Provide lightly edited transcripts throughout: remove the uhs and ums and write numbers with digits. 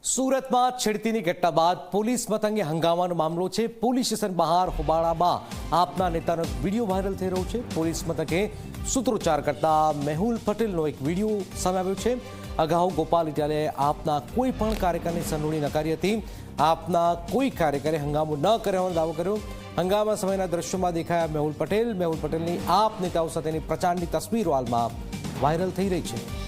सूरत में छेड़तीनी घटना बाद पोलीस मतंगे हंगामानो मामलो है। पोलीस स्टेशन बहार होबाळामां आपना नेतानो विडियो वायरल थई रह्यो छे। पोलीस मथके सूत्रोच्चार करता मेहुल पटेलनो एक विडियो सामे आव्यो छे। अगाऊ गोपाल इटालियाए आपना कोई पण कार्यकरनी संडोवणी नकारी हती। आपना कोई कार्यकरे हंगामो न कर्यानो दावो कर्यो। हंगामा समयना दृश्योमां देखाया मेहुल पटेल। मेहुल पटेलनी आप नेताओ साथेनी प्रचाરની तस्वीरो हालमां वायरल थई रही छे।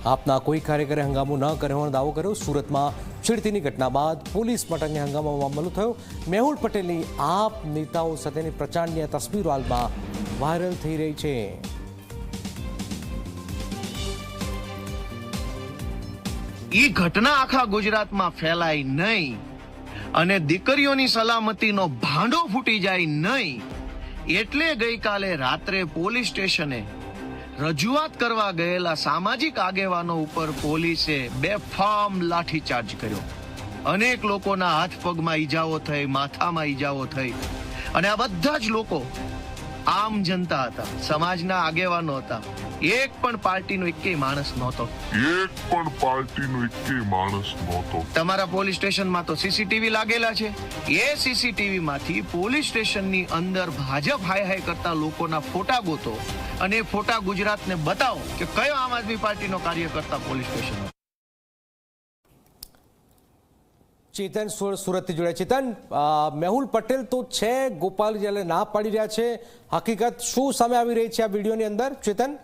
आपना कोई कार्यकरे हंगामो न कर्यानो दावो कर्यो। सूरत में छेड़तीनी घटना बाद पोलीस मथके हंगामानो मामलो थयो। मेहुल पटेलनी आप नेताओ साथेनी प्रचाરની तस्वीरो हालमां वायरल थई रही छे। ई घटना आखा गुजरात में फैलाय नहीं अने दीकरीओनी सलामतीनो भांडो फूटी जाय नहीं एटले गई काले रात्रे पोलीस स्टेशने रजूआत करवा गयेला सामाजिक आगेवानो उपर पोलीसे बेफाम लाठीचार्ज कर्यो। अनेक लोकोना हाथ पगमां ईजाओ थई, माथामां ईजाओ थई अने आ बधा ज लोको आम जनता हता, समाजना आगेवानो हता। एक पण पार्टीनो एकेय माणस नहोतो। तमारा पोलीस स्टेशन में तो सीसीटीवी लागेला छे। ए सीसीटीवी मांथी पोलीस स्टेशन नी अंदर भाजप हाय हाय करता लोकोना फोटा गोतो अने फोटा गुजरात ने बताओ कि कयो आम आदमी पार्टी नो कार्यकर्ता पोलीस स्टेशन। चेतन सूरत थी जोड़े। चेतन, मेहुल पटेल तो छे, गोपाल इटालिया ना पाड़ी रह्या छे, हकीकत शुं सामे आवी रही छे आ विडियोनी अंदर? चेतन,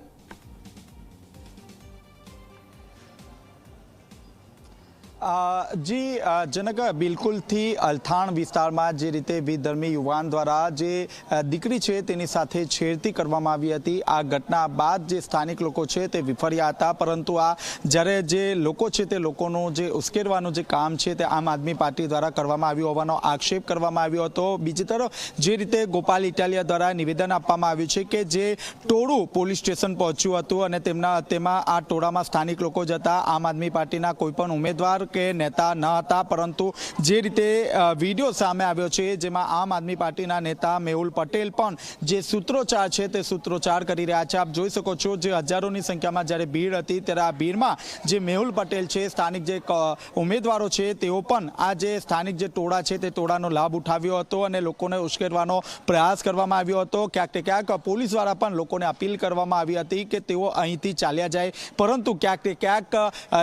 जी जनक बिल्कुल थी अल्थाण विस्तार में जे रीते विधर्मी युवान द्वारा जे दीकरी छे तेनी साथे छेड़ती करवामां आवी हती। आ घटना बाद जे स्थानिक लोको छे ते विफर्या हता, परंतु आ ज्यारे जे लोको छे ते लोकोनो जे उश्केरवानुं जे काम छे ते आम आदमी पार्टी द्वारा करवामां आव्युं होવાનો आक्षेप करवामां आव्यो हतो। बीजी तरफ जे रीते गोपाल इटालिया द्वारा निवेदन आपवामां आव्युं छे के जे टोळुं पोलीस स्टेशन पहोंच्युं हतुं अने तेमां आ टोळामां स्थानिक लोको ज हता। आम आदमी पार्टीना कोईपण उमेदवार के नेता न था, परंतु जे रीते विडियो सामे आव्यो छे जेमां आम आदमी पार्टीना नेता मेहुल पटेल पण जे सूत्रोच्चार छे ते सूत्रोच्चार करी रह्या छे। आप जोई शको छो जे हजारोनी संख्यामां ज्यारे भीड़ हती त्यारे आ भीड़मां जे मेहुल पटेल छे, स्थानिक जे उमेदवारो छे तेओ पण आ जे स्थानिक जे टोळा छे ते टोळानो लाभ उठाव्यो हतो अने लोकोने उश्केरवानो प्रयास करवामां आव्यो हतो। क्यांक ने क्यांक पोलीस द्वारा पण लोकोने अपील करवामां आवी हती के तेओ અહીંથી ચાલ્યા જાય, પરંતુ ક્યાંક ને ક્યાંક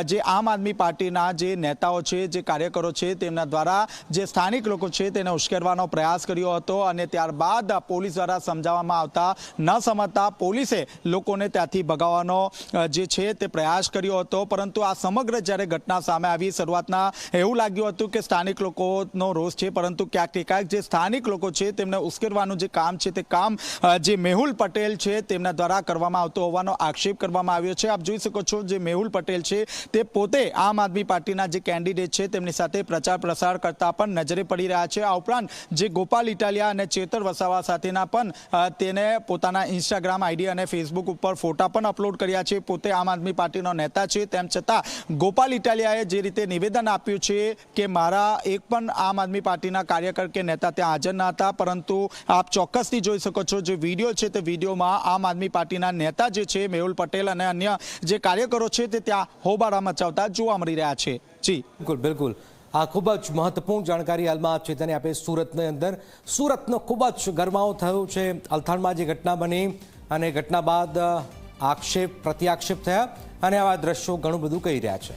જે આમ આદમી પાર્ટીના જે नेताओ छे, जे कार्यकरो छे तेमना द्वारा जे स्थानिक लोको छे तेने उश्केरवानो प्रयास कर्यो हतो अने त्यारबाद पोलीस द्वारा समजाववामां आवता न समजता पोलीसे लोकोने त्याथी भगावવાનો जे छे ते प्रयास कर्यो हतो। परंतु आ समग्र ज्यारे घटना सामे आवी शरूआतना एवुं लाग्युं हतुं के स्थानिक लोकोनो रोष छे, परंतु क्यांक ने क्यांक जे स्थानिक लोको छे तेमने उश्केरवानुं जे काम छे ते काम जे मेहुल पटेल छे तेमना द्वारा करवामां आवतो होવાનો आक्षेप करवामां आव्यो छे। आप जोई शको छो जे मेहुल पटेल छे ते पोते आम आदमी पार्टीना जे कैंडिडेट छे तेमनी साथे प्रचार प्रसार करता पण नजरे पड़ी रह्या छे। आ उपरांत जे गोपाल इटालिया अने चेतर वसावा साथेना पण तेने पोताना इंस्टाग्राम आईडी अने फेसबुक उपर फोटा पण अपलोड कर्या छे। पोते आम आदमी पार्टीनो नेता छे तेम छतां गोपाल इटालियाए जे रीते निवेदन आप्युं छे के मारा एक पण आम आदमी पार्टीना कार्यकर के नेता त्यां हाजर न हता, परंतु आप चोक्कसथी जोई शको छो जे विडियो छे ते विडियोमां आम आदमी पार्टीना नेता जे छे मेहुल पटेल अने अन्य जे कार्यकरो छे ते त्यां होबाळा मचावता जोवा मळी रह्या छे। जी बिल्कुल बिल्कुल, आ खूब ज महत्वपूर्ण जानकारी हाल में चेतने आपे। सूरतने अंदर सूरतनो खूब ज गरमाओ थयो छे। अल्थाणमां जे घटना बनी अने घटना बाद आक्षेप प्रत्याक्षेप थया अने आवा दृश्यो घणुं बधुं कही रह्या छे।